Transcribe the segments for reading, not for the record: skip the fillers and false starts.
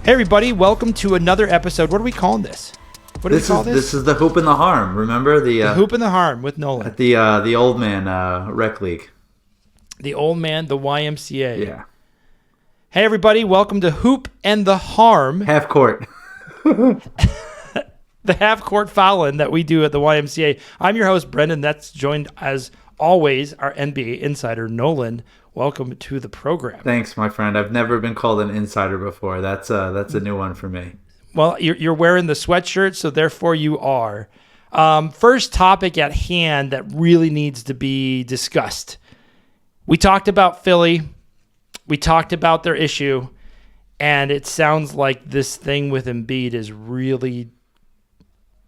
Hey everybody, welcome to another episode. What are we calling this? What do we call this? This is the Hoop and the Harm. Remember the Hoop and the Harm with Nolan. At the old man rec league. The old man, the YMCA. Yeah. Hey everybody, welcome to Hoop and the Harm. Half court. The half court fouling that we do at the YMCA. I'm your host Brendan. That's joined as always our NBA insider Nolan. Welcome to the program. Thanks, my friend. I've never been called an insider before. That's a new one for me. Well, you're wearing the sweatshirt, so therefore you are. First topic at hand that really needs to be discussed. We talked about Philly. We talked about their issue. And it sounds like this thing with Embiid is really,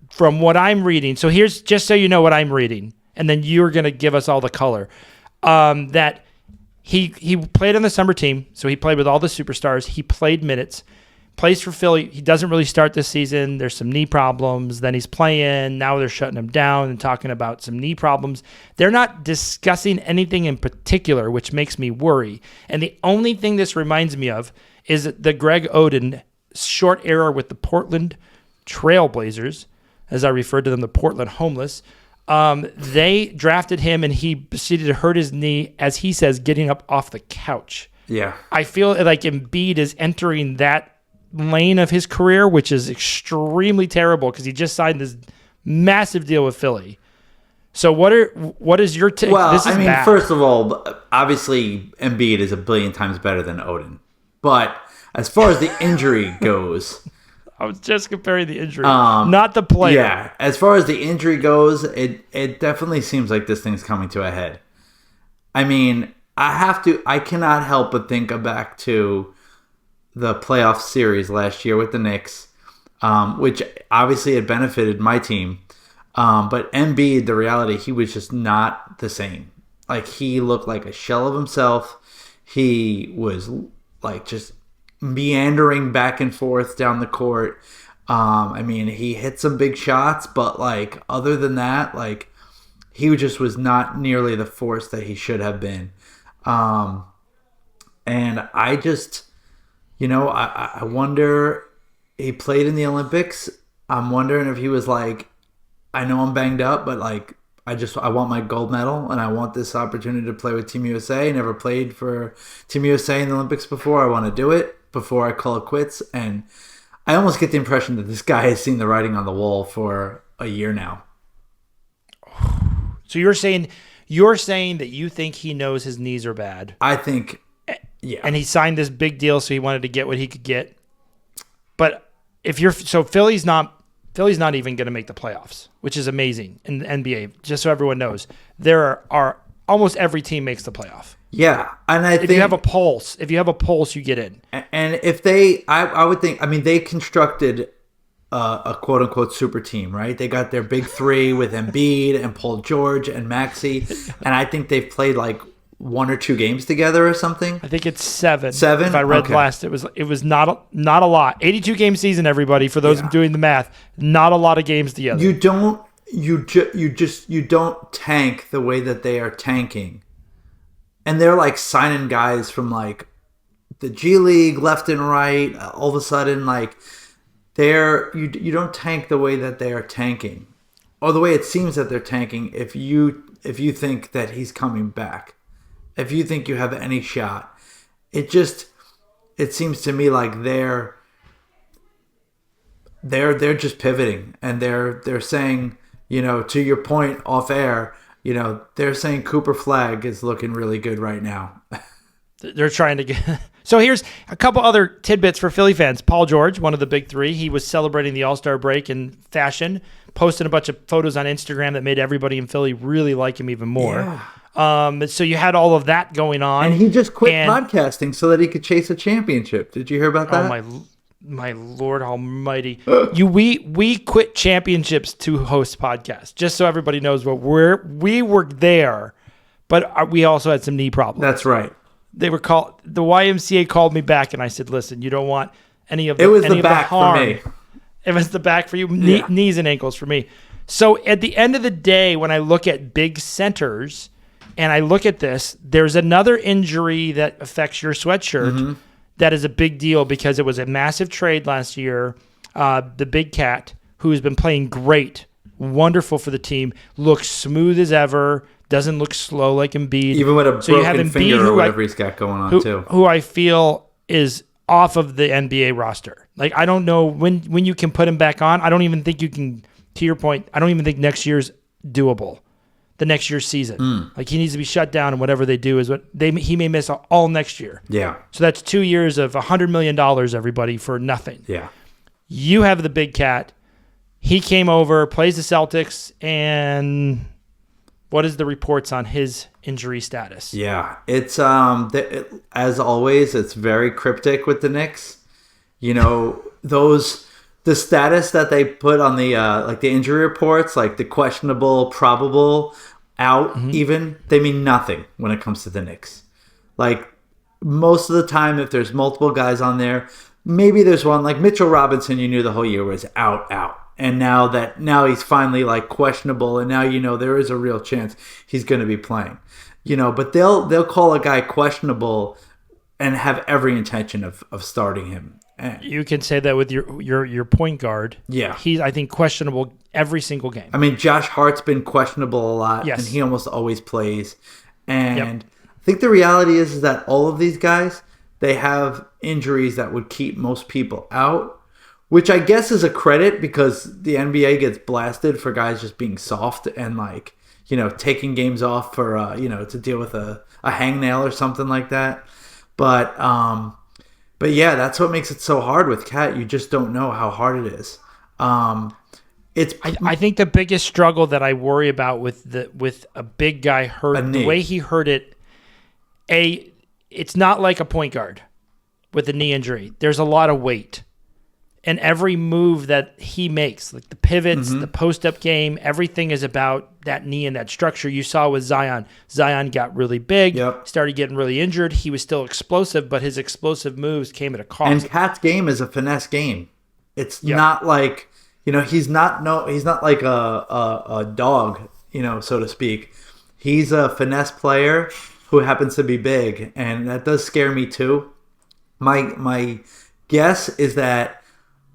from what I'm reading. So here's, just so you know what I'm reading. And then you're going to give us all the color. That he played on the summer team. So he played with all the superstars. He played minutes. Plays for Philly. He doesn't really start this season. There's some knee problems. Then he's playing. Now they're shutting him down and talking about some knee problems. They're not discussing anything in particular, which makes me worry. And the only thing this reminds me of is the Greg Oden short era with the Portland Trailblazers, as I referred to them, the Portland Homeless. They drafted him, and he proceeded to hurt his knee, as he says, getting up off the couch. Yeah. I feel like Embiid is entering that lane of his career, which is extremely terrible because he just signed this massive deal with Philly. So what is your take? Well, This is bad. first of all, obviously Embiid is a billion times better than Oden. But as far as the injury goes, I was just comparing the injury, not the player. Yeah, as far as the injury goes, it definitely seems like this thing's coming to a head. I mean, I cannot help but think back to the playoff series last year with the Knicks, which obviously had benefited my team. But Embiid, the reality, he was just not the same. Like, he looked like a shell of himself. He was like just meandering back and forth down the court. I mean, he hit some big shots, but like other than that, like he just was not nearly the force that he should have been. And I just, I wonder, he played in the Olympics. I'm wondering if he was like, I know I'm banged up, but like, I want my gold medal and I want this opportunity to play with Team USA. I never played for Team USA in the Olympics before. I want to do it before I call it quits. And I almost get the impression that this guy has seen the writing on the wall for a year now. So you're saying that you think he knows his knees are bad. I think, yeah. And he signed this big deal, so he wanted to get what he could get. But Philly's not even going to make the playoffs, which is amazing in the NBA. Just so everyone knows, there are almost every team makes the playoff. Yeah, and if you have a pulse, you get in. And if they, I would think, I mean, they constructed a quote unquote super team, right? They got their big three with Embiid and Paul George and Maxey, and I think they've played like 1 or 2 games together or something. I think it's 7. 7. If I read last, it was not a lot. 82 game season, everybody. For those doing the math, not a lot of games together. You don't tank the way that they are tanking, and they're like signing guys from like the G League left and right. All of a sudden, like you don't tank the way that they are tanking, or the way it seems that they're tanking. If you think that he's coming back. If you think you have any shot, it seems to me like they're just pivoting, and they're saying, to your point off air, they're saying Cooper Flagg is looking really good right now. They're trying to get. So here's a couple other tidbits for Philly fans. Paul George, one of the big three, he was celebrating the All-Star break in fashion, posting a bunch of photos on Instagram that made everybody in Philly really like him even more. Yeah. So you had all of that going on. And he just quit podcasting so that he could chase a championship. Did you hear about that? Oh, my Lord Almighty. We quit championships to host podcasts, just so everybody knows what we were there, but we also had some knee problems. That's right. The YMCA called me back, and I said, listen, you don't want any of the It was any the of back the harm. for me. It was the back for you, knees and ankles for me. So at the end of the day, when I look at big centers and I look at this, there's another injury that affects your sweatshirt that is a big deal because it was a massive trade last year. The Big Cat, who has been playing great, wonderful for the team, looks smooth as ever, doesn't look slow like Embiid. Even with a broken finger or whatever he's got going on, too. Who I feel is off of the NBA roster. Like, I don't know when you can put him back on. I don't even think you can, to your point, I don't even think next year's doable. The next year's season. Like, he needs to be shut down, and whatever they do is what he may miss all next year. Yeah. So that's 2 years of $100 million, everybody, for nothing. Yeah. You have the Big Cat. He came over, plays the Celtics, and what is the reports on his injury status? Yeah. It's as always, it's very cryptic with the Knicks. You know, the status that they put on the like the injury reports, like the questionable, probable, out, even, they mean nothing when it comes to the Knicks. Like, most of the time, if there's multiple guys on there, maybe there's one like Mitchell Robinson. You knew the whole year was out, and now he's finally like questionable, and now you know there is a real chance he's going to be playing. You know, but they'll call a guy questionable and have every intention of starting him. You can say that with your point guard. Yeah. He's, I think, questionable every single game. I mean, Josh Hart's been questionable a lot, yes, and he almost always plays. And I think the reality is that all of these guys, they have injuries that would keep most people out, which I guess is a credit because the NBA gets blasted for guys just being soft and, like, you know, taking games off for, you know, to deal with a hangnail or something like that. But yeah, that's what makes it so hard with Cat. You just don't know how hard it is. I think the biggest struggle that I worry about with a big guy hurt, the way he hurt it, it's not like a point guard with a knee injury. There's a lot of weight. And every move that he makes, like the pivots, the post-up game, everything is about that knee and that structure. You saw with Zion. Zion got really big, started getting really injured. He was still explosive, but his explosive moves came at a cost. And Cat's game is a finesse game. It's not like, you know, he's not like a dog, you know, so to speak. He's a finesse player who happens to be big, and that does scare me too. My guess is that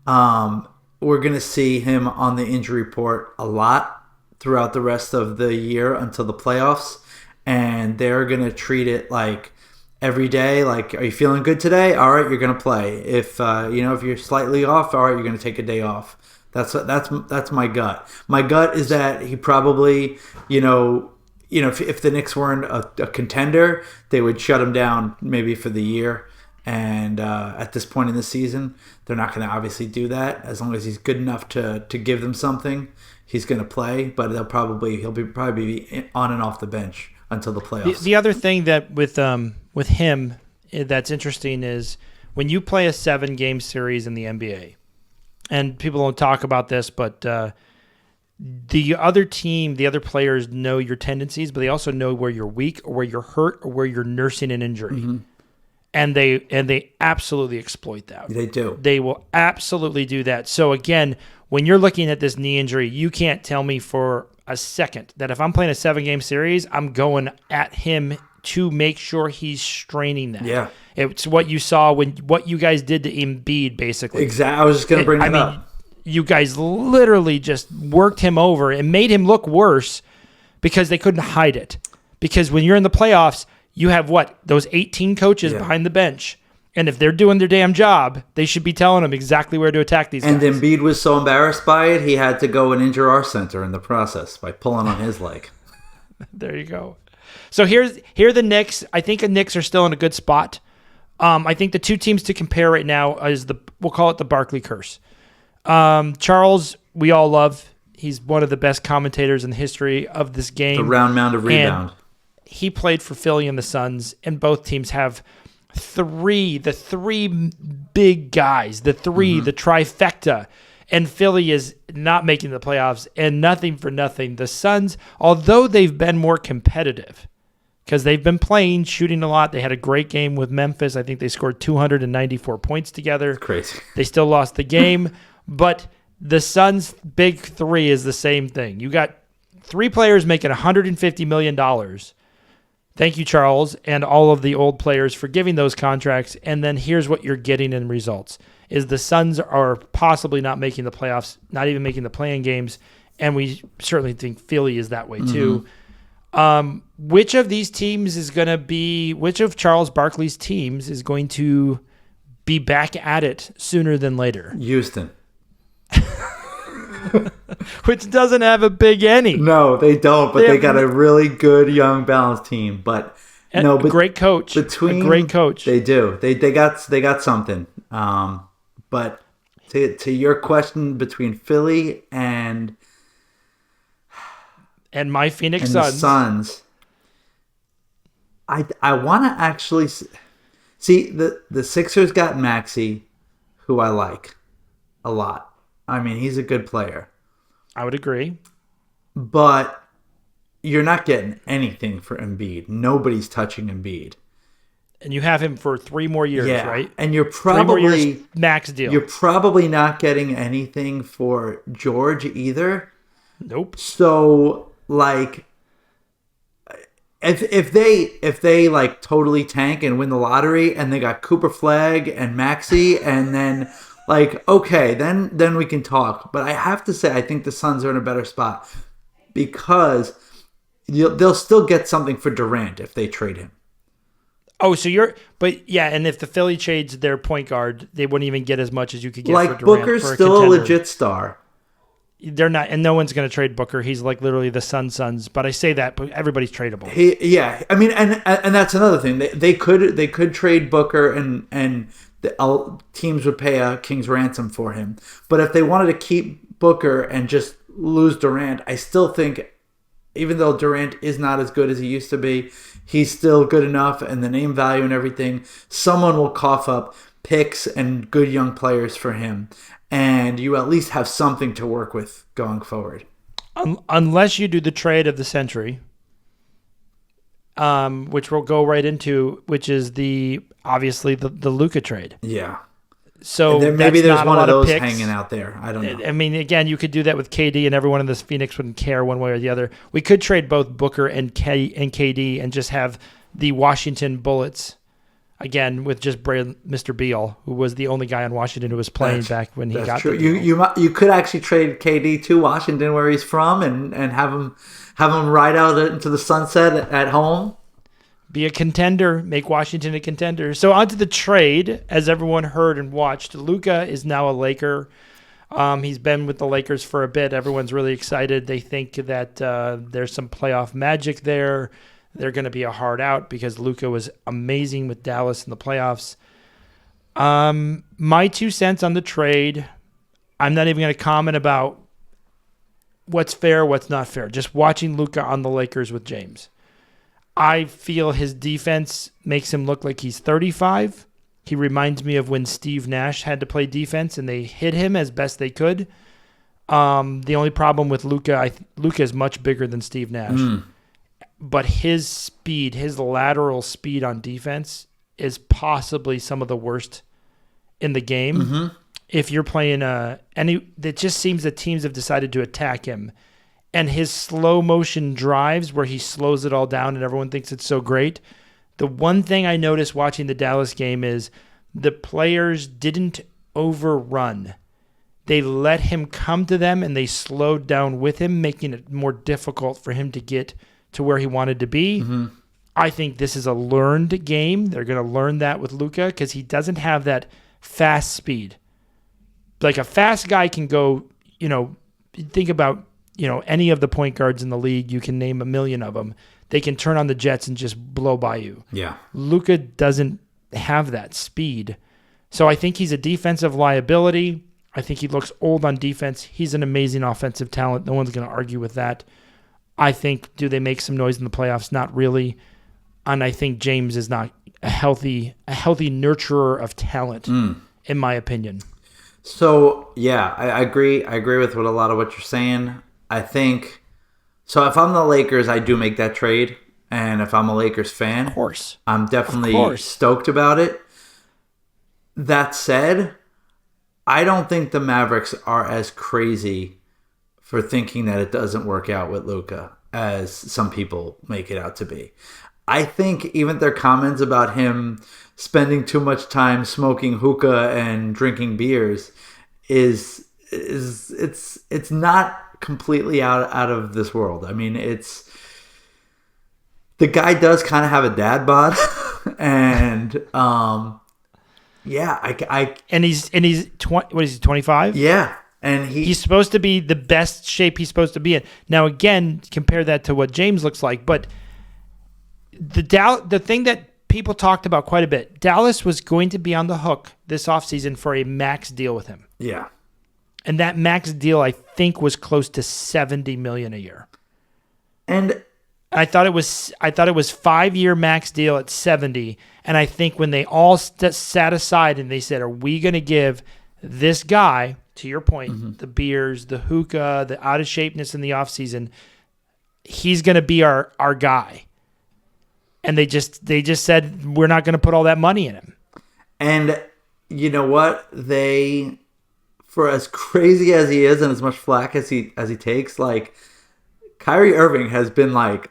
we're going to see him on the injury report a lot throughout the rest of the year until the playoffs, and they're going to treat it like every day. Like, are you feeling good today? All right, you're going to play. If if you're slightly off, all right, you're going to take a day off. That's my gut. My gut is that he probably, if the Knicks weren't a contender, they would shut him down maybe for the year. And at this point in the season, they're not going to obviously do that. As long as he's good enough to give them something, he's going to play. But he'll probably be on and off the bench until the playoffs. The other thing that with him that's interesting is when you play a 7-game series in the NBA, and people don't talk about this, but the other team, the other players know your tendencies, but they also know where you're weak or where you're hurt or where you're nursing an injury. Mm-hmm. And they absolutely exploit that. They do. They will absolutely do that. So again, when you're looking at this knee injury, you can't tell me for a second that if I'm playing a 7-game series, I'm going at him to make sure he's straining that. Yeah. It's what you saw what you guys did to Embiid, basically. Exactly. I was just going to bring that up. You guys literally just worked him over and made him look worse because they couldn't hide it. Because when you're in the playoffs, you have those 18 coaches behind the bench. And if they're doing their damn job, they should be telling them exactly where to attack these guys. And Embiid was so embarrassed by it, he had to go and injure our center in the process by pulling on his leg. There you go. So here are the Knicks. I think the Knicks are still in a good spot. I think the two teams to compare right now is we'll call it the Barkley curse. Charles, we all love. He's one of the best commentators in the history of this game. The round mound of rebound. And he played for Philly and the Suns, and both teams have the three big guys, the trifecta, and Philly is not making the playoffs, and nothing for nothing. The Suns, although they've been more competitive, because they've been playing, shooting a lot. They had a great game with Memphis. I think they scored 294 points together. Crazy. They still lost the game, but the Suns' big three is the same thing. You got 3 players making $150 million. Thank you, Charles, and all of the old players for giving those contracts. And then here's what you're getting in results: is the Suns are possibly not making the playoffs, not even making the play-in games, and we certainly think Philly is that way too. Which of these teams is going to be? Which of Charles Barkley's teams is going to be back at it sooner than later? Houston. Which doesn't have a big any. No, they don't, but they got a really good, young, balanced team. But no, but great coach. A great coach. They do. They got something. But to your question, between Philly and my Phoenix Suns, I want to actually see the Sixers got Maxey, who I like a lot. I mean, he's a good player. I would agree. But you're not getting anything for Embiid. Nobody's touching Embiid. And you have him for 3 more years, right? And you're 3 more years max deal. You're probably not getting anything for George either. Nope. So, like, if they like totally tank and win the lottery, and they got Cooper Flag and Maxey, and then like, okay, then we can talk. But I have to say, I think the Suns are in a better spot because they'll still get something for Durant if they trade him. Oh, so but yeah, and if the Philly trades their point guard, they wouldn't even get as much as you could get like for Durant. Booker's still a legit star. They're not, and no one's going to trade Booker. He's like literally the Suns. But I say that, but everybody's tradable. I mean, and that's another thing. They could trade Booker and teams would pay a king's ransom for him. But if they wanted to keep Booker and just lose Durant, I still think, even though Durant is not as good as he used to be, he's still good enough, and the name value and everything, someone will cough up picks and good young players for him, and you at least have something to work with going forward. Unless you do the trade of the century, which we'll go right into, which is obviously the Luka trade. Yeah. So maybe there's one of those picks hanging out there. I don't know. I mean, again, you could do that with KD, and everyone in this Phoenix wouldn't care one way or the other. We could trade both Booker and KD and just have the Washington Bullets, again, with just Mr. Beal, who was the only guy on Washington who was playing back when he got true. the You could actually trade KD to Washington, where he's from, and have him ride out into the sunset at home. Be a contender, make Washington a contender. So on to the trade. As everyone heard and watched, Luka is now a Laker. He's been with the Lakers for a bit. Everyone's really excited. They think that there's some playoff magic there. They're going to be a hard out because Luka was amazing with Dallas in the playoffs. My 2 cents on the trade, I'm not even going to comment about what's fair, what's not fair. Just watching Luka on the Lakers with James. I feel his defense makes him look like he's 35. He reminds me of when Steve Nash had to play defense and they hit him as best they could. The only problem with Luka, Luka is much bigger than Steve Nash. But his speed, his lateral speed on defense is possibly some of the worst in the game. Mm-hmm. If you're playing it just seems that teams have decided to attack him. And his slow motion drives where he slows it all down and everyone thinks it's so great. The one thing I noticed watching the Dallas game is the players didn't overrun. They let him come to them and they slowed down with him, making it more difficult for him to get to where he wanted to be. Mm-hmm. I think this is a learned game. They're going to learn that with Luka because he doesn't have that fast speed. Like a fast guy can go, think about, any of the point guards in the league, you can name a million of them. They can turn on the jets and just blow by you. Yeah. Luka doesn't have that speed. So I think he's a defensive liability. I think he looks old on defense. He's an amazing offensive talent. No one's going to argue with that. I think, do they make some noise in the playoffs? Not really. And I think James is not a healthy nurturer of talent, in my opinion. So, yeah, I agree. I agree with a lot of what you're saying. I think, so if I'm the Lakers, I do make that trade. And if I'm a Lakers fan, of course, I'm definitely stoked about it. That said, I don't think the Mavericks are as crazy for thinking that it doesn't work out with Luka as some people make it out to be. I think even their comments about him spending too much time smoking hookah and drinking beers is it's not completely out of this world. I mean, it's the guy does kind of have a dad bod, and yeah, I and he's 20, what is he, 25? yeah, and He's supposed to be the best shape he's supposed to be in. Now, again, compare that to what James looks like. But the thing that people talked about quite a bit, Dallas was going to be on the hook this offseason for a max deal with him. yeah, And that max deal, I think, was close to $70 million a year. and I thought it was 5-year max deal at 70. And I think when they all sat aside and they said, are we going to give this guy, to your point, the beers, the hookah, the out of shapeness in the offseason, he's going to be our guy. And they just said, we're not going to put all that money in him. And you know what? They, for as crazy as he is and as much flack as he takes, like Kyrie Irving has been like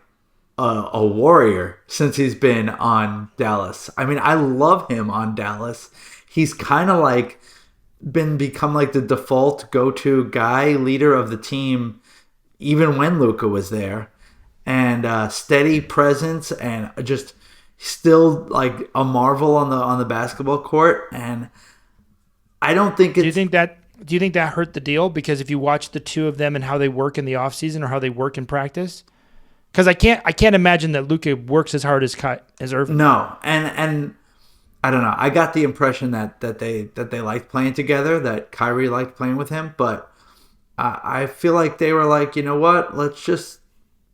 a warrior since he's been on Dallas. I mean, I love him on Dallas. He's kind of like become like the default go-to guy, leader of the team, even when Luka was there. And steady presence, and just still like a marvel on the basketball court. And I don't think it's... Do you think that hurt the deal? Because if you watch the two of them and how they work in the offseason or how they work in practice, because I can't imagine that Luka works as hard as Irving. No, and I don't know. I got the impression that they liked playing together, that Kyrie liked playing with him, but I feel like they were like, you know what? Let's just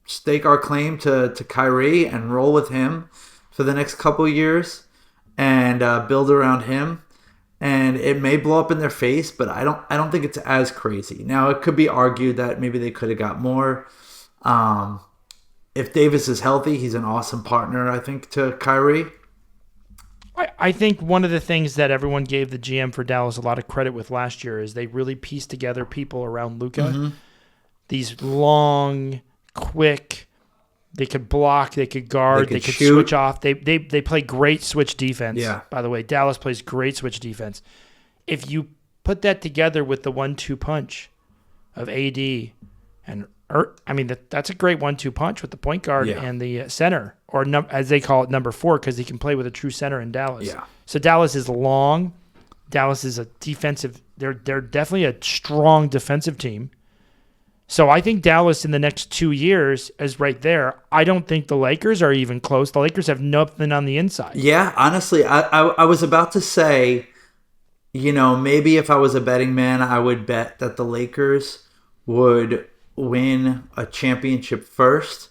stake our claim to Kyrie and roll with him for the next couple of years and build around him. And it may blow up in their face, but I don't think it's as crazy. Now, it could be argued that maybe they could have got more. If Davis is healthy, he's an awesome partner, I think, to Kyrie. I think one of the things that everyone gave the GM for Dallas a lot of credit with last year is they really pieced together people around Luka. Mm-hmm. These long, quick, they could block, they could guard, they could switch off. They play great switch defense. Yeah. By the way, Dallas plays great switch defense. If you put that together with the 1-2 punch of AD and that's a great 1-2 punch with the point guard and the center, or as they call it, number 4, because he can play with a true center in Dallas. Yeah. So Dallas is long. Dallas is a defensive. They're definitely a strong defensive team. So I think Dallas in the next 2 years is right there. I don't think the Lakers are even close. The Lakers have nothing on the inside. Yeah, honestly, I was about to say, you know, maybe if I was a betting man, I would bet that the Lakers would win a championship first.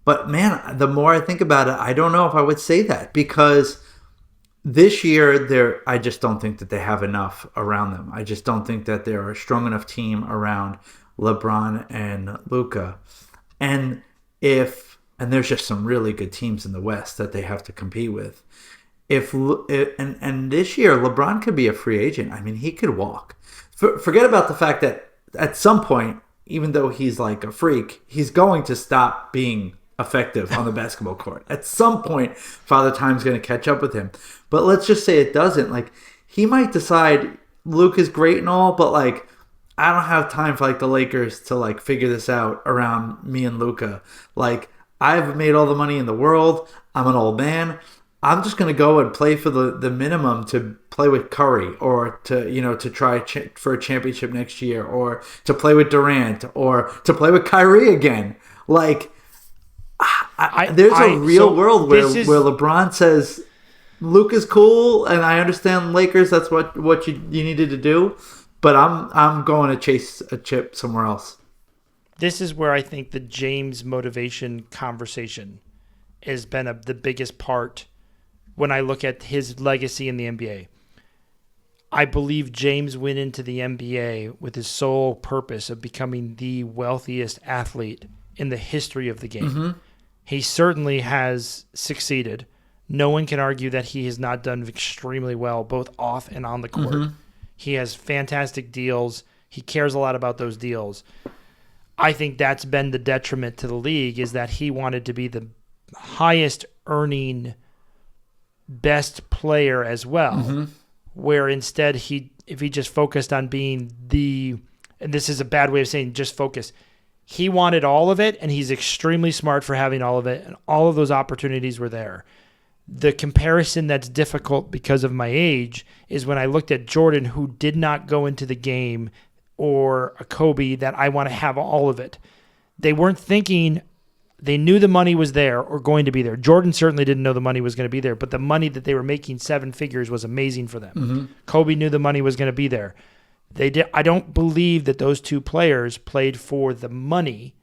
But man, the more I think about it, I don't know if I would say that, because this year I just don't think that they have enough around them. I just don't think that they're a strong enough team around LeBron and Luka. And there's just some really good teams in the West that they have to compete with. And this year LeBron could be a free agent. I mean, he could walk. Forget about the fact that at some point, even though he's like a freak, he's going to stop being effective on the basketball court. At some point, Father Time's going to catch up with him. But let's just say it doesn't. Like, he might decide Luke is great and all, but like, I don't have time for like the Lakers to like figure this out around me and Luka. Like, I've made all the money in the world. I'm an old man. I'm just going to go and play for the minimum to play with Curry, or to try for a championship next year, or to play with Durant, or to play with Kyrie again. Like, there's a real world where LeBron says, Luka's cool, and I understand Lakers, that's what you needed to do, but I'm going to chase a chip somewhere else. This is where I think the James motivation conversation has been the biggest part when I look at his legacy in the NBA. I believe James went into the NBA with his sole purpose of becoming the wealthiest athlete in the history of the game. Mm-hmm. He certainly has succeeded. No one can argue that he has not done extremely well, both off and on the court. Mm-hmm. He has fantastic deals. He cares a lot about those deals. I think that's been the detriment to the league, is that he wanted to be the highest earning best player as well, where instead if he just focused on being and this is a bad way of saying just focus, he wanted all of it, and he's extremely smart for having all of it, and all of those opportunities were there. The comparison that's difficult because of my age is when I looked at Jordan, who did not go into the game, or a Kobe, that I want to have all of it. They weren't thinking, they knew the money was there or going to be there. Jordan certainly didn't know the money was going to be there, but the money that they were making, 7 figures, was amazing for them. Kobe knew the money was going to be there. I don't believe that those two players played for the money.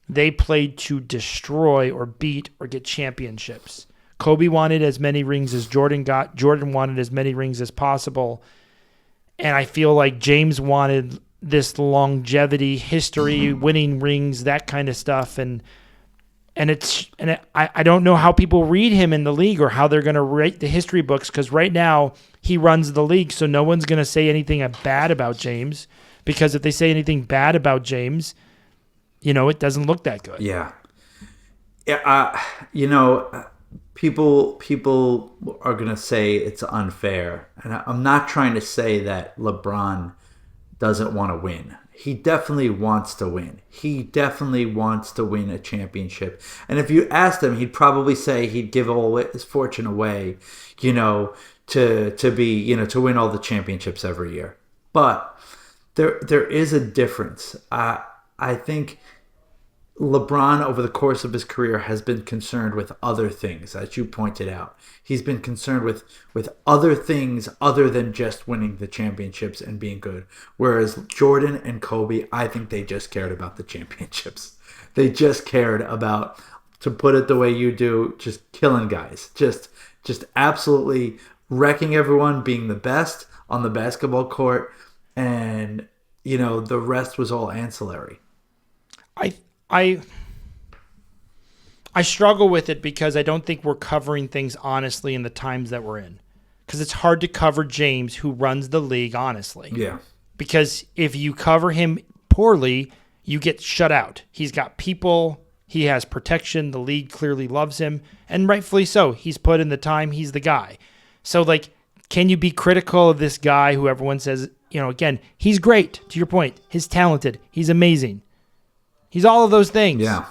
They played to destroy or beat or get championships. Kobe wanted as many rings as Jordan got. Jordan wanted as many rings as possible. And I feel like James wanted this longevity, history, winning rings, that kind of stuff. I don't know how people read him in the league or how they're going to rate the history books, because right now he runs the league, so no one's going to say anything bad about James, because if they say anything bad about James, it doesn't look that good. Yeah. People are going to say it's unfair, and I'm not trying to say that LeBron doesn't want to win. He definitely wants to win. He definitely wants to win a championship. And if you asked him, he'd probably say he'd give all his fortune away, to win all the championships every year. But there is a difference. I think LeBron, over the course of his career, has been concerned with other things, as you pointed out. He's been concerned with other things other than just winning the championships and being good. Whereas Jordan and Kobe, I think they just cared about the championships. They just cared about, to put it the way you do, just killing guys. Just absolutely wrecking everyone, being the best on the basketball court, and, the rest was all ancillary. I struggle with it because I don't think we're covering things honestly in the times that we're in. Because it's hard to cover James, who runs the league, honestly. Yeah. Because if you cover him poorly, you get shut out. He's got people. He has protection. The league clearly loves him. And rightfully so. He's put in the time. He's the guy. So, can you be critical of this guy who everyone says, again, he's great, to your point. He's talented. He's amazing. He's all of those things. Yeah.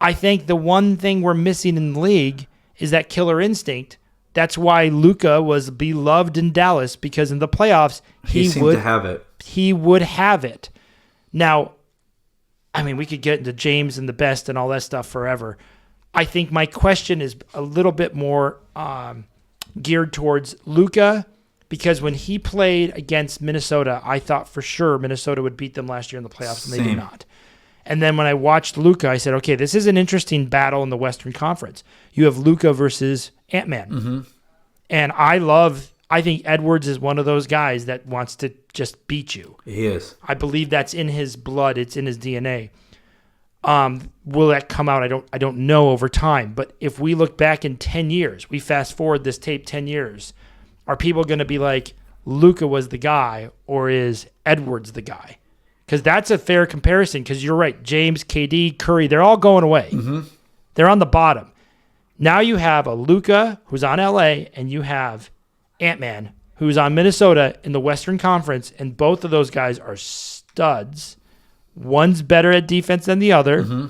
I think the one thing we're missing in the league is that killer instinct. That's why Luka was beloved in Dallas, because in the playoffs, he seemed to have it. He would have it. Now, we could get into James and the best and all that stuff forever. I think my question is a little bit more geared towards Luka, because when he played against Minnesota, I thought for sure Minnesota would beat them last year in the playoffs, and they did not. And then when I watched Luka, I said, okay, this is an interesting battle in the Western Conference. You have Luka versus Ant-Man. And I think Edwards is one of those guys that wants to just beat you. He is. I believe that's in his blood. It's in his DNA. Will that come out? I don't know over time. But if we look back in 10 years, we fast forward this tape 10 years, are people going to be like, Luka was the guy, or is Edwards the guy? Because that's a fair comparison, because you're right. James, KD, Curry, they're all going away. They're on the bottom. Now you have a Luka who's on LA, and you have Ant-Man who's on Minnesota in the Western Conference, and both of those guys are studs. One's better at defense than the other.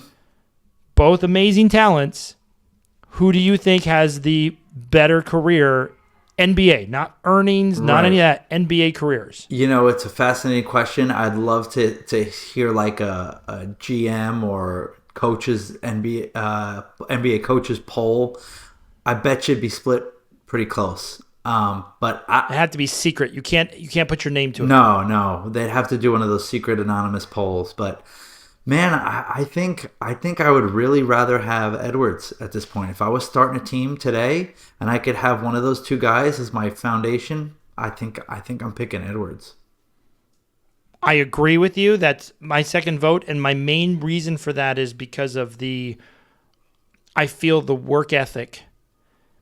Both amazing talents. Who do you think has the better career? NBA, not earnings, not any of that, NBA careers. It's a fascinating question. I'd love to hear a GM or coaches, NBA coaches poll. I bet you'd be split pretty close. But it had to be secret. You can't put your name to it. No, they'd have to do one of those secret anonymous polls. But man, I think I would really rather have Edwards at this point. If I was starting a team today and I could have one of those two guys as my foundation, I think I'm picking Edwards. I agree with you. That's my second vote, and my main reason for that is because of I feel the work ethic.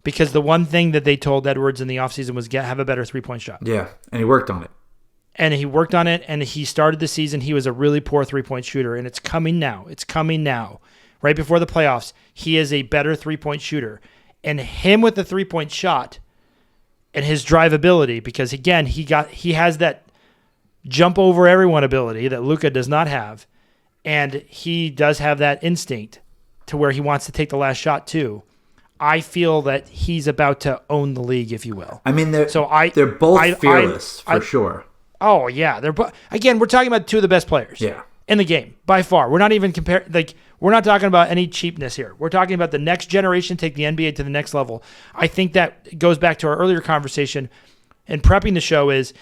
Because the one thing that they told Edwards in the offseason was have a better three-point shot. Yeah, and he worked on it. And he started the season, he was a really poor three-point shooter, and it's coming now. right before the playoffs, he is a better three-point shooter. And him with the three-point shot and his drivability, because again, he has that jump over everyone ability that Luka does not have. And he does have that instinct to where he wants to take the last shot too. I feel that he's about to own the league, if you will. I mean, they're both fearless for sure. Oh yeah, again, we're talking about two of the best players in the game by far. We're not even we're not talking about any cheapness here. We're talking about the next generation take the NBA to the next level. I think that goes back to our earlier conversation and prepping the show is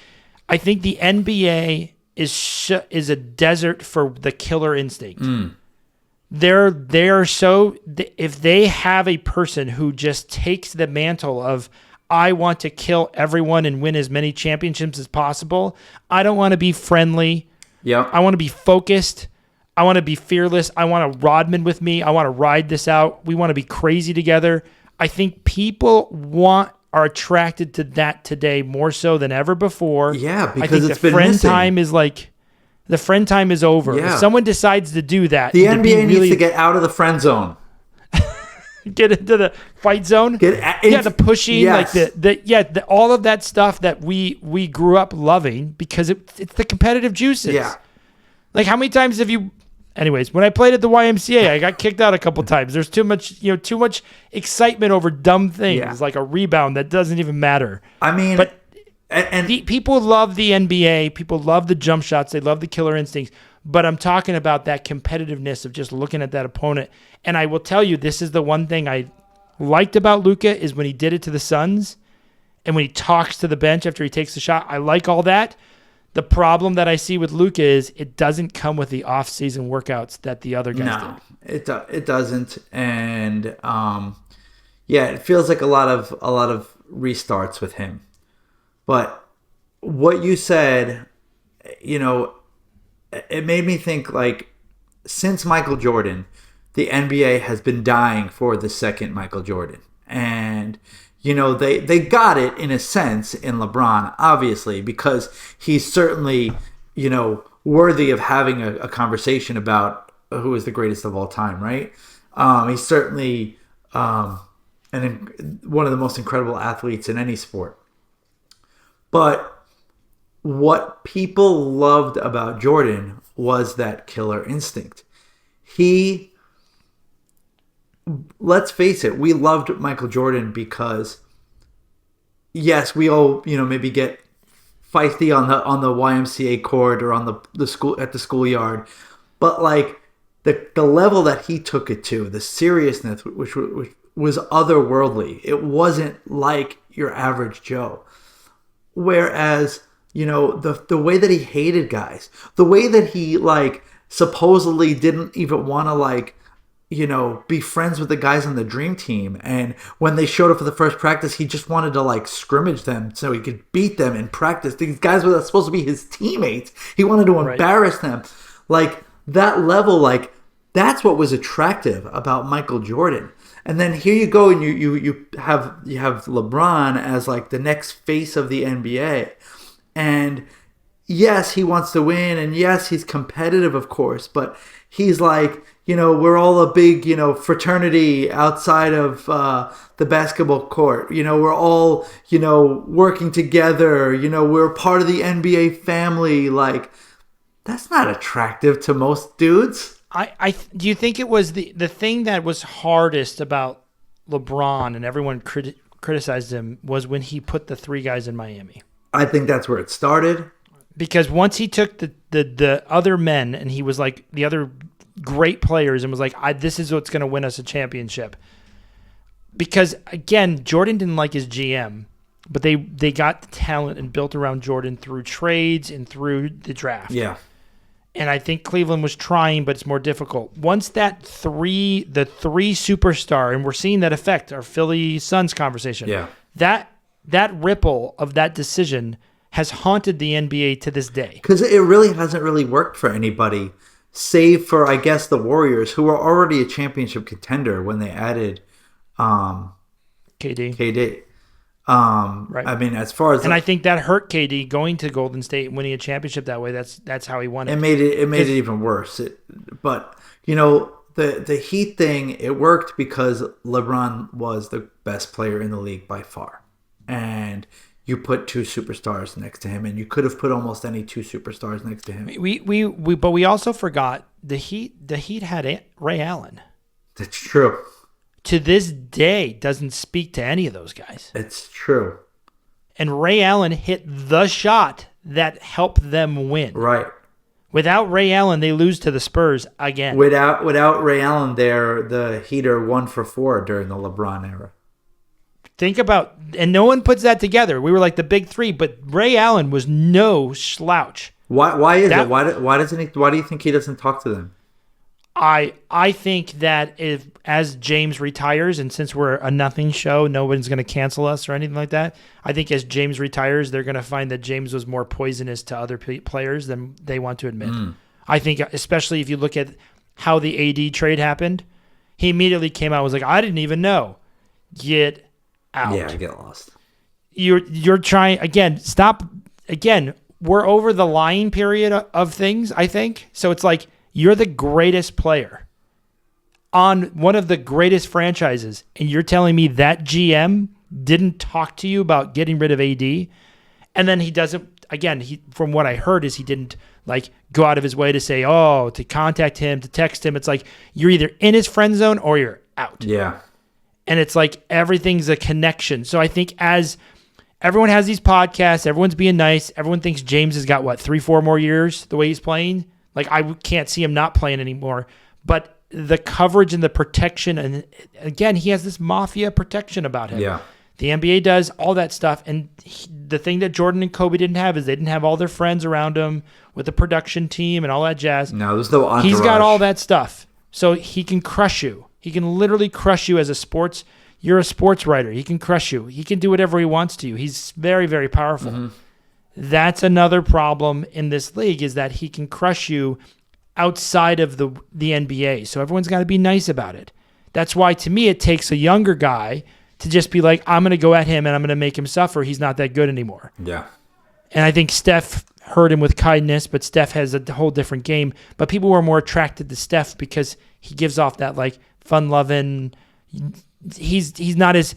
I think the NBA is a desert for the killer instinct. They're so if they have a person who just takes the mantle of I want to kill everyone and win as many championships as possible. I don't want to be friendly. Yeah. I want to be focused. I want to be fearless. I want a Rodman with me. I want to ride this out. We want to be crazy together. I think people are attracted to that today more so than ever before. Yeah, because I think it's been missing. The friend time is over. Yeah. If someone decides to do that, the NBA needs to get out of the friend zone. Get into the fight zone. The pushing, yes. All of that stuff that we grew up loving because it's the competitive juices. Yeah. Like how many times have you? Anyways, when I played at the YMCA, I got kicked out a couple times. There's too much excitement over dumb things like a rebound that doesn't even matter. I mean, but people love the NBA. People love the jump shots. They love the killer instincts. But I'm talking about that competitiveness of just looking at that opponent. And I will tell you, this is the one thing I liked about Luka is when he did it to the Suns and when he talks to the bench after he takes the shot. I like all that. The problem that I see with Luka is it doesn't come with the off-season workouts that the other guys did. It doesn't. And it feels like a lot of restarts with him. But what you said, it made me think like since Michael Jordan, the NBA has been dying for the second Michael Jordan. And, they got it in a sense in LeBron, obviously, because he's certainly, worthy of having a conversation about who is the greatest of all time, right? He's certainly one of the most incredible athletes in any sport. But what people loved about Jordan was that killer instinct. Let's face it, we loved Michael Jordan because, yes, we all, maybe get feisty on the YMCA court or on the school at the schoolyard, but like the level that he took it to, the seriousness, which was otherworldly. It wasn't like your average Joe. Whereas, the way that he hated guys, the way that he supposedly didn't even want to be friends with the guys on the dream team. And when they showed up for the first practice, he just wanted to scrimmage them so he could beat them in practice. These guys were supposed to be his teammates. He wanted to embarrass them. That level, that's what was attractive about Michael Jordan. And then here you go, and you have LeBron as the next face of the NBA, and yes, he wants to win, and yes, he's competitive, of course, but he's we're all a big fraternity outside of the basketball court. We're all working together. We're part of the NBA family. That's not attractive to most dudes. Do you think it was the thing that was hardest about LeBron and everyone criticized him was when he put the three guys in Miami? I think that's where it started. Because once he took the other men and he was the other great players and was this is what's going to win us a championship. Because again, Jordan didn't like his GM, but they got the talent and built around Jordan through trades and through the draft. Yeah. And I think Cleveland was trying, but it's more difficult. Once the three superstar, and we're seeing that affect our Philly Suns conversation. Yeah. That ripple of that decision has haunted the NBA to this day. Because it really hasn't really worked for anybody, save for, I guess, the Warriors, who were already a championship contender when they added KD. Right. I mean, as far as I think that hurt KD going to Golden State and winning a championship that way. That's how he won it. It made it even worse. But the Heat thing, it worked because LeBron was the best player in the league by far. And you put two superstars next to him, and you could have put almost any two superstars next to him. But we also forgot the Heat. The Heat had Ray Allen. That's true. To this day, doesn't speak to any of those guys. It's true. And Ray Allen hit the shot that helped them win. Right. Without Ray Allen, they lose to the Spurs again. Without Ray Allen there, the Heat are 1 for 4 during the LeBron era. Think about, and no one puts that together. We were like the big three, but Ray Allen was no slouch. Why is it? Why doesn't he? Why do you think he doesn't talk to them? I think that if as James retires, and since we're a nothing show, no one's going to cancel us or anything like that. I think as James retires, they're going to find that James was more poisonous to other players than they want to admit. I think, especially if you look at how the AD trade happened, he immediately came out and was like, "I didn't even know." Get out. Yeah, I get lost. You're trying again. Stop again. We're over the lying period of things, I think. So it's like you're the greatest player on one of the greatest franchises, and you're telling me that GM didn't talk to you about getting rid of AD, and then he doesn't. Again, from what I heard is he didn't like go out of his way to say, to contact him, to text him. It's like you're either in his friend zone or you're out. Yeah. And it's like everything's a connection. So I think as everyone has these podcasts, everyone's being nice. Everyone thinks James has got, 3-4 more years the way he's playing? Like, I can't see him not playing anymore. But the coverage and the protection, and again, he has this mafia protection about him. Yeah. The NBA does all that stuff. And the thing that Jordan and Kobe didn't have is they didn't have all their friends around him with the production team and all that jazz. No, there's no entourage. He's got all that stuff. So he can crush you. He can literally crush you as you're a sports writer. He can crush you. He can do whatever he wants to you. He's very, very powerful. Mm-hmm. That's another problem in this league is that he can crush you outside of the NBA. So everyone's got to be nice about it. That's why, to me, it takes a younger guy to just be like, I'm going to go at him and I'm going to make him suffer. He's not that good anymore. Yeah. And I think Steph heard him with kindness, but Steph has a whole different game. But people were more attracted to Steph because he gives off that fun-loving. He's not as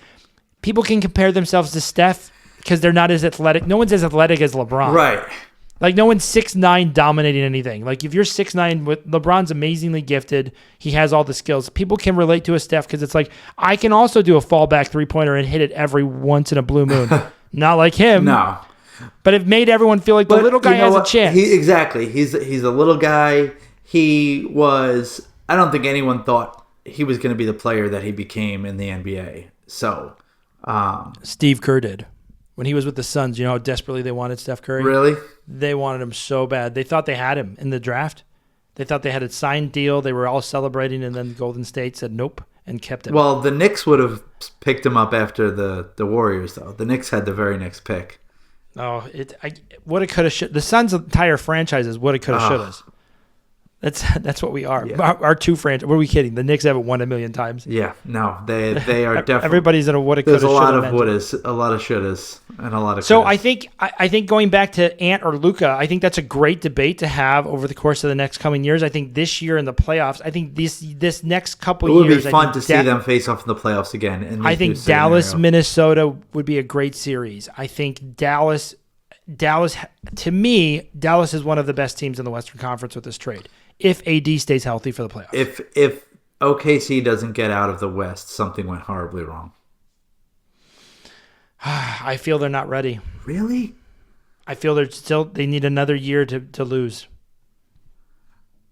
people can compare themselves to Steph because they're not as athletic. No one's as athletic as LeBron. Right. Like no one's 6'9" dominating anything. Like if you're 6'9", LeBron's amazingly gifted. He has all the skills. People can relate to a Steph because it's like I can also do a fallback 3-pointer and hit it every once in a blue moon. Not like him. No. But it made everyone feel like the little guy has a chance. Exactly. He's a little guy. He was. I don't think anyone thought he was going to be the player that he became in the NBA. So, Steve Kerr did. When he was with the Suns, you know how desperately they wanted Steph Curry? Really? They wanted him so bad. They thought they had him in the draft. They thought they had a signed deal. They were all celebrating, and then Golden State said nope and kept him. Well, the Knicks would have picked him up after the Warriors, though. The Knicks had the very next pick. Oh, woulda, coulda, should. The Suns' entire franchise is woulda, coulda, shouldas. That's what we are. Yeah. Our two franchises. What are we kidding? The Knicks haven't won a million times. Yeah, no, they are definitely. Everybody's in a woulda, coulda, shoulda. There's a lot of wouldas, a lot of shouldas, and a lot of. So couldas. I think going back to Ant or Luka, I think that's a great debate to have over the course of the next coming years. I think this year in the playoffs, I think this next couple years, it would be fun to see them face off in the playoffs again. I think Dallas, Minnesota would be a great series. I think Dallas, to me, Dallas is one of the best teams in the Western Conference with this trade. If AD stays healthy for the playoffs. If OKC doesn't get out of the West, something went horribly wrong. I feel they're not ready. Really? I feel they need another year to lose.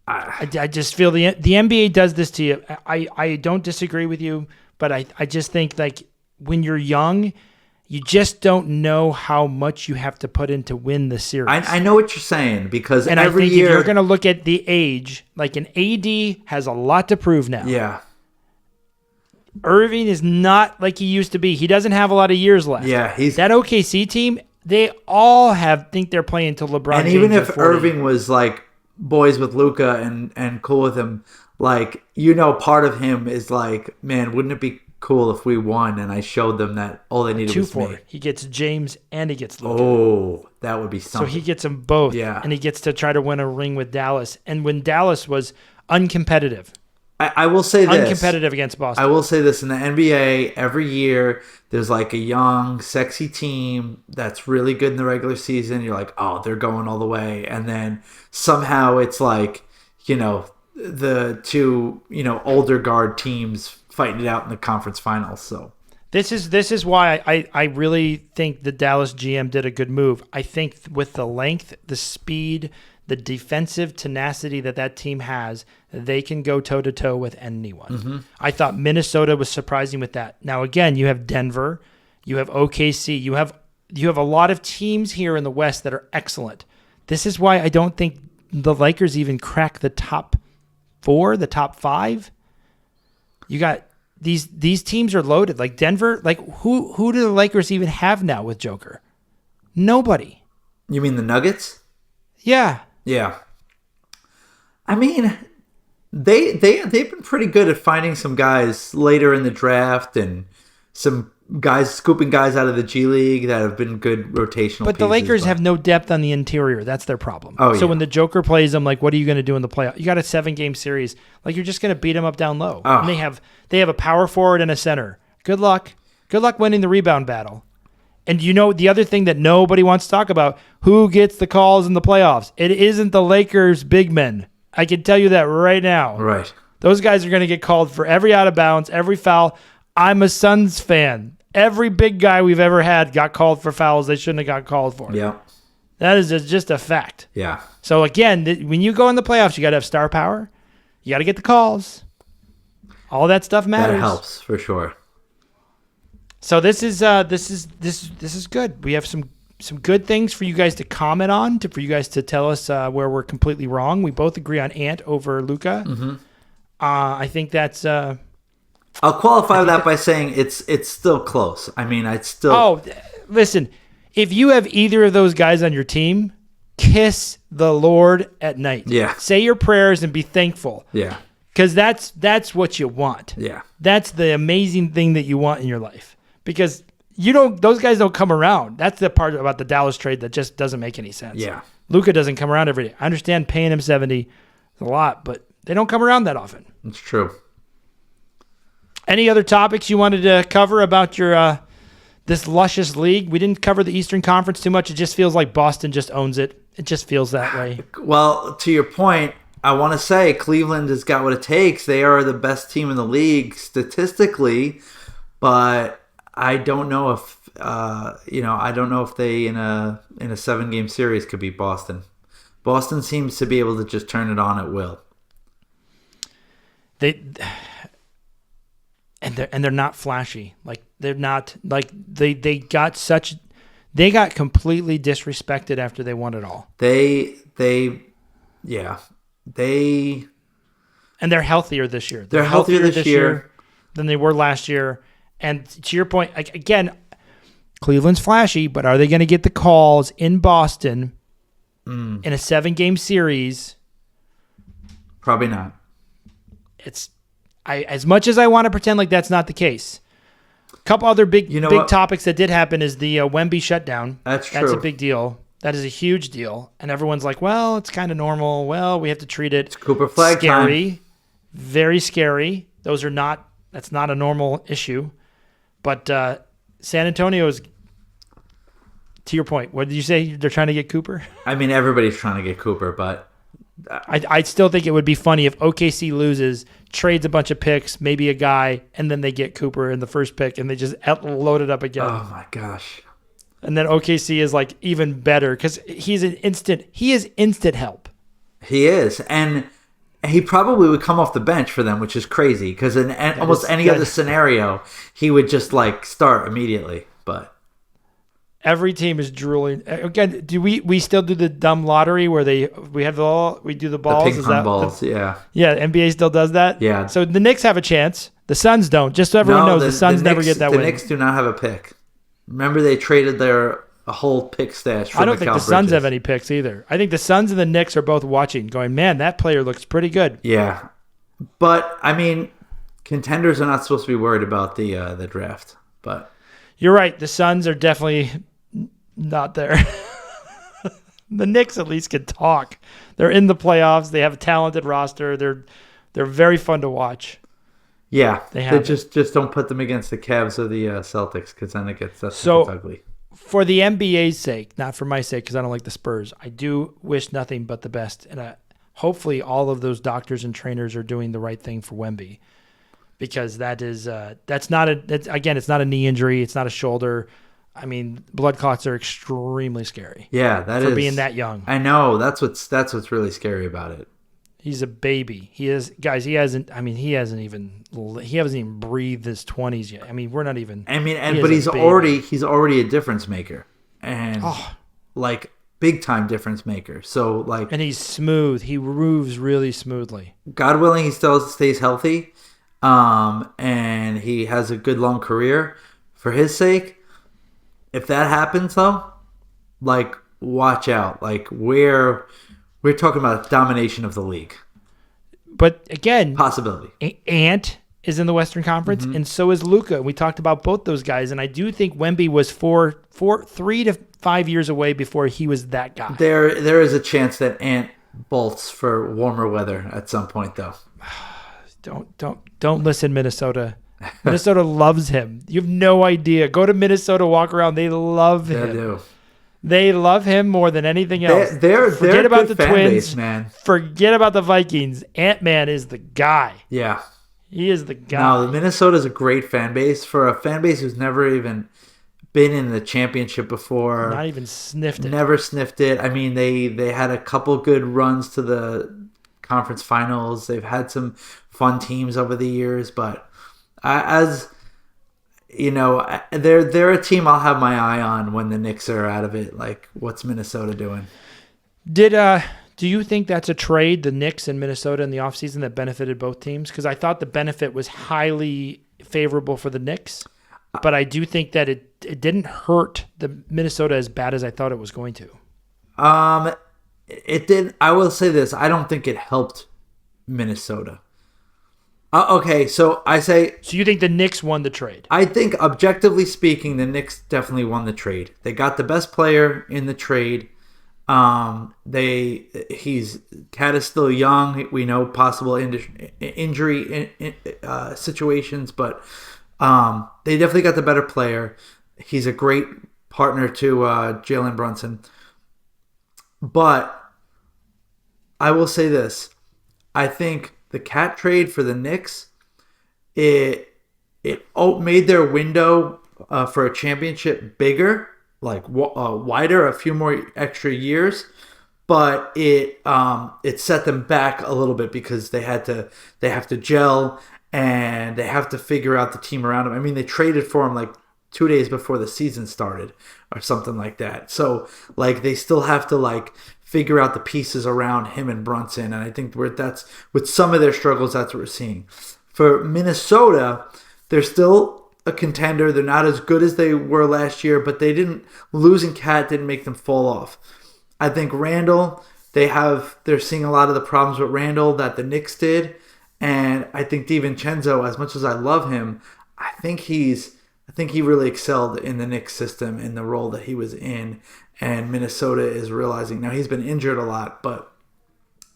I just feel the NBA does this to you. I don't disagree with you, but I just think like when you're young, you just don't know how much you have to put in to win the series. I know what you're saying because and every I think year if you're going to look at the age, like an AD has a lot to prove now. Yeah. Irving is not like he used to be. He doesn't have a lot of years left. Yeah, that OKC team, they all think they're playing until LeBron. And James even if 40. Irving was like boys with Luka and cool with him, like part of him is like, man, wouldn't it be cool if we won and I showed them that all they needed was me. He gets James and he gets Luka. Oh, that would be something. So he gets them both. Yeah. And he gets to try to win a ring with Dallas. And when Dallas was uncompetitive. I will say this. Uncompetitive against Boston. I will say this. In the NBA, every year, there's like a young, sexy team that's really good in the regular season. You're like, oh, they're going all the way. And then somehow it's like, the two, older guard teams fighting it out in the conference finals. So This is why I really think the Dallas GM did a good move. I think with the length, the speed, the defensive tenacity that team has, they can go toe-to-toe with anyone. Mm-hmm. I thought Minnesota was surprising with that. Now, again, you have Denver, you have OKC, you have a lot of teams here in the West that are excellent. This is why I don't think the Lakers even crack the top 4, the top 5. You got these teams are loaded. Like Denver, like who do the Lakers even have now with Joker? Nobody. You mean the Nuggets? Yeah. Yeah. I mean, they've been pretty good at finding some guys later in the draft and some guys scooping guys out of the G League that have been good rotational But the Lakers have no depth on the interior. That's their problem. So when the Joker plays them, like, what are you going to do in the playoff? You got a 7-game series. Like, you're just going to beat them up down low. Oh. And they have a power forward and a center. Good luck. Good luck winning the rebound battle. And the other thing that nobody wants to talk about, who gets the calls in the playoffs? It isn't the Lakers' big men. I can tell you that right now. Right. Those guys are going to get called for every out of bounds, every foul. I'm a Suns fan. Every big guy we've ever had got called for fouls they shouldn't have got called for. Yeah. That is just a fact. Yeah. So, again, when you go in the playoffs, you got to have star power. You got to get the calls. All that stuff matters. That helps, for sure. So this is good. We have some good things for you guys to comment on, for you guys to tell us where we're completely wrong. We both agree on Ant over Luka. Mm-hmm. I think that's. I'll qualify that by saying it's still close. I mean, I'd still. Oh, listen! If you have either of those guys on your team, kiss the Lord at night. Yeah. Say your prayers and be thankful. Yeah. Because that's what you want. Yeah. That's the amazing thing that you want in your life. Because those guys don't come around. That's the part about the Dallas trade that just doesn't make any sense. Yeah. Luka doesn't come around every day. I understand paying him $70 is a lot, but they don't come around that often. It's true. Any other topics you wanted to cover about your this luscious league? We didn't cover the Eastern Conference too much. It just feels like Boston just owns it. It just feels that way. Well, to your point, I want to say Cleveland has got what it takes. They are the best team in the league statistically, but I don't know if I don't know if they in a 7-game series could beat Boston. Boston seems to be able to just turn it on at will. They're not flashy. Like they're not like they got completely disrespected after they won it all. And they're healthier this year. They're healthier this year than they were last year. And to your point, again, Cleveland's flashy, but are they going to get the calls in Boston in a 7-game series? Probably not. As much as I want to pretend like that's not the case. A couple other big topics that did happen is the Wemby shutdown. That's true. That's a big deal. That is a huge deal. And everyone's like, well, it's kind of normal. Well, we have to treat it. It's Cooper flag scary. Time. Very scary. That's not a normal issue. But San Antonio's, to your point, what did you say? They're trying to get Cooper? I mean, everybody's trying to get Cooper, but I still think it would be funny if OKC loses, trades a bunch of picks, maybe a guy, and then they get Cooper in the first pick, and they just load it up again. Oh my gosh! And then OKC is like even better because he is instant help. He is, and he probably would come off the bench for them, which is crazy because in almost any other scenario, he would just like start immediately. But every team is drooling. Again, do we still do the dumb lottery where we do the balls? The ping pong balls, yeah. Yeah, NBA still does that? Yeah. So the Knicks have a chance. The Suns don't. Just so everyone knows, the Suns never get that win. The Knicks do not have a pick. Remember they traded a whole pick stash for I don't think the Suns have any picks either. I think the Suns and the Knicks are both watching, going, man, that player looks pretty good. Yeah. But, I mean, contenders are not supposed to be worried about the draft. But you're right. The Suns are definitely not there. The Knicks at least can talk. They're in the playoffs. They have a talented roster. They're very fun to watch. Yeah, They have just don't put them against the Cavs. Just don't put them against the Cavs or the Celtics, because then it gets ugly. For the NBA's sake, not for my sake, because I don't like the Spurs, I do wish nothing but the best, and hopefully all of those doctors and trainers are doing the right thing for Wemby, because it's not a knee injury, it's not a shoulder. I mean, blood clots are extremely scary. Yeah, for being that young. I know that's what's really scary about it. He's a baby. He hasn't even breathed his 20s yet. I mean, we're not even. I mean, but he's already a difference maker, and like big time difference maker. So like, and he's smooth. He moves really smoothly. God willing, he still stays healthy, and he has a good long career. For his sake, if that happens though, like watch out. Like we're talking about domination of the league. But again, possibility. Ant is in the Western Conference, and so is Luka. We talked about both those guys, and I do think Wemby was 3 to 5 years away before he was that guy. There is a chance that Ant bolts for warmer weather at some point, though. Don't listen, Minnesota. Minnesota loves him. You have no idea. Go to Minnesota, walk around. They love him. They do. They love him more than anything else. Forget about the Twins, base, man. Forget about the Vikings. Ant-Man is the guy. Yeah. He is the guy. No, Minnesota is a great fan base. For a fan base who's never even been in the championship before. Not even sniffed it. Never sniffed it. I mean, they had a couple good runs to the conference finals. They've had some fun teams over the years, but as you know, they're a team I'll have my eye on when the Knicks are out of it. Like, what's Minnesota doing? Do you think that's a trade, the Knicks and Minnesota in the offseason, that benefited both teams? Because I thought the benefit was highly favorable for the Knicks, but I do think that it didn't hurt the Minnesota as bad as I thought it was going to. It did. I will say this. I don't think it helped Minnesota. Okay, so you think the Knicks won the trade? I think, objectively speaking, the Knicks definitely won the trade. They got the best player in the trade. Cat is still young. We know possible injury situations, but they definitely got the better player. He's a great partner to Jalen Brunson. But I will say this: I think the Cat trade for the Knicks, it made their window for a championship bigger, like wider, a few more extra years, but it set them back a little bit because they have to gel and they have to figure out the team around him. I mean, they traded for him like 2 days before the season started or something like that. So like they still have to like figure out the pieces around him and Brunson, and I think that's with some of their struggles. That's what we're seeing. For Minnesota, they're still a contender. They're not as good as they were last year, but losing Cat didn't make them fall off. I think Randall, they're seeing a lot of the problems with Randall that the Knicks did, and I think DiVincenzo, as much as I love him, I think he really excelled in the Knicks system in the role that he was in, and Minnesota is realizing now he's been injured a lot, but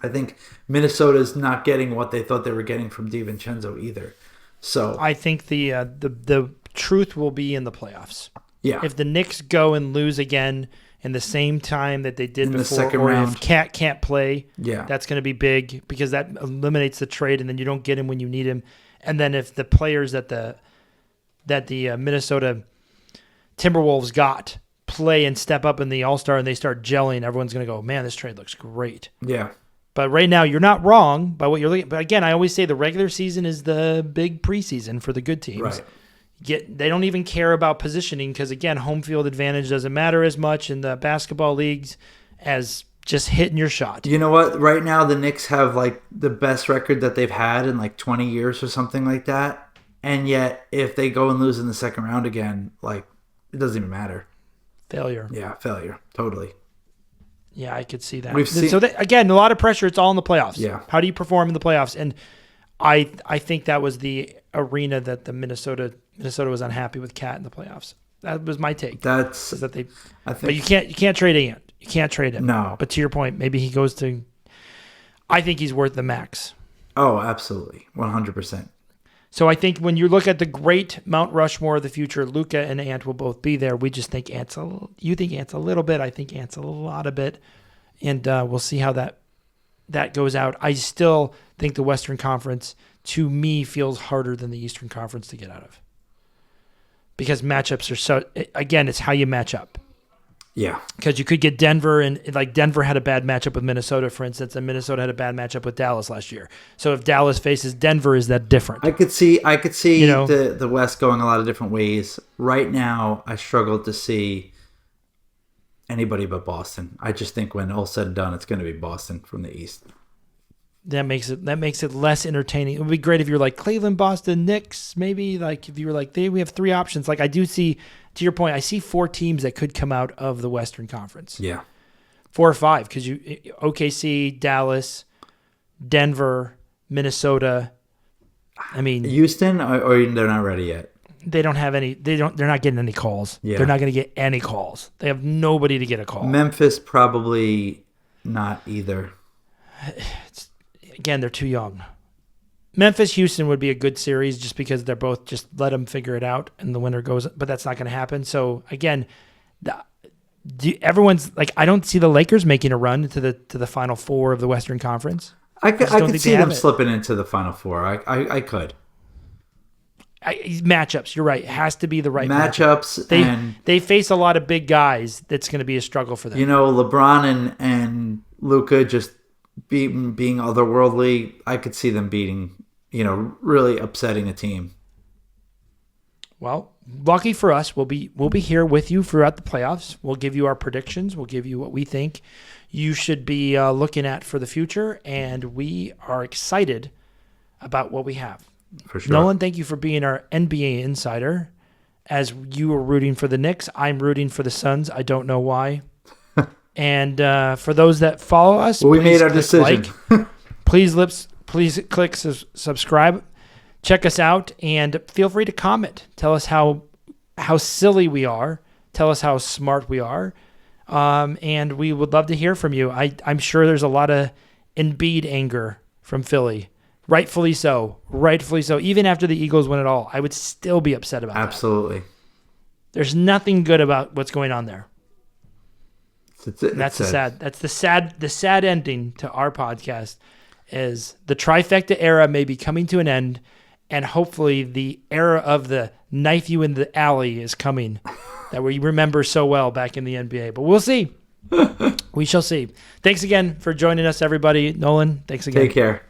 I think Minnesota's not getting what they thought they were getting from DiVincenzo either. So I think the truth will be in the playoffs. Yeah. If the Knicks go and lose again in the same time that they did in before, the second or round, if Cat can't play, that's going to be big because that eliminates the trade, and then you don't get him when you need him. And then if the players that the Minnesota Timberwolves got play and step up in the All-Star and they start gelling, everyone's going to go, man, this trade looks great. Yeah. But right now, you're not wrong by what you're looking at. But again, I always say the regular season is the big preseason for the good teams. Right. They don't even care about positioning because, again, home field advantage doesn't matter as much in the basketball leagues as just hitting your shot. You know what? Right now, the Knicks have like the best record that they've had in like 20 years or something like that. And yet, if they go and lose in the second round again, like, it doesn't even matter. Failure. Yeah, failure. Totally. Yeah, I could see that. Again, a lot of pressure. It's all in the playoffs. Yeah. How do you perform in the playoffs? And I think that was the arena that the Minnesota was unhappy with Cat in the playoffs. That was my take. But you can't trade Ant. You can't trade him. No. But to your point, maybe he goes to. I think he's worth the max. Oh, absolutely. 100%. So I think when you look at the great Mount Rushmore of the future, Luka and Ant will both be there. We just think you think Ant's a little bit. I think Ant's a lot of bit. And we'll see how that goes out. I still think the Western Conference, to me, feels harder than the Eastern Conference to get out of. Because matchups are so, again, it's how you match up. Yeah. Because you could get Denver, and like Denver had a bad matchup with Minnesota, for instance, and Minnesota had a bad matchup with Dallas last year. So if Dallas faces Denver, is that different? I could see the West going a lot of different ways. Right now, I struggle to see anybody but Boston. I just think when all's said and done, it's going to be Boston from the East. That makes it less entertaining. It would be great if you're like Cleveland, Boston, Knicks, maybe like if you were like, we have 3 options. Like I do see, to your point, I see 4 teams that could come out of the Western Conference. Yeah. 4 or 5, because OKC, Dallas, Denver, Minnesota. I mean, Houston, or they're not ready yet. They don't have any. They're not getting any calls. Yeah. They're not going to get any calls. They have nobody to get a call. Memphis probably not either. Again, they're too young. Memphis, Houston would be a good series just because they're both just let them figure it out and the winner goes. But that's not going to happen. So again, everyone's like, I don't see the Lakers making a run to the Final Four of the Western Conference. I could see them slipping into the Final Four. I could. Matchups, you're right. It has to be the right matchups. They face a lot of big guys. That's going to be a struggle for them. LeBron and Luka just being otherworldly. I could see them beating, really upsetting a team. Well, lucky for us, we'll be here with you throughout the playoffs. We'll give you our predictions. We'll give you what we think you should be looking at for the future, and we are excited about what we have. For sure. Nolan, thank you for being our NBA insider. As you were rooting for the Knicks, I'm rooting for the Suns. I don't know why. And for those that follow us, we made our decision. Please click subscribe. Check us out and feel free to comment. Tell us how silly we are. Tell us how smart we are. And we would love to hear from you. I'm sure there's a lot of Embiid anger from Philly. Rightfully so. Even after the Eagles win it all, I would still be upset about that. Absolutely. There's nothing good about what's going on there. That's the sad ending to our podcast is the trifecta era may be coming to an end, and hopefully the era of the knife you in the alley is coming that we remember so well back in the NBA. But we'll see. We shall see. Thanks again for joining us, everybody. Nolan, thanks again. Take care.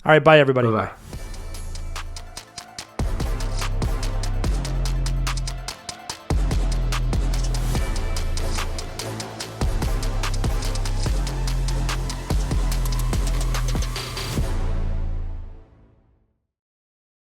All right, bye, everybody. Bye-bye.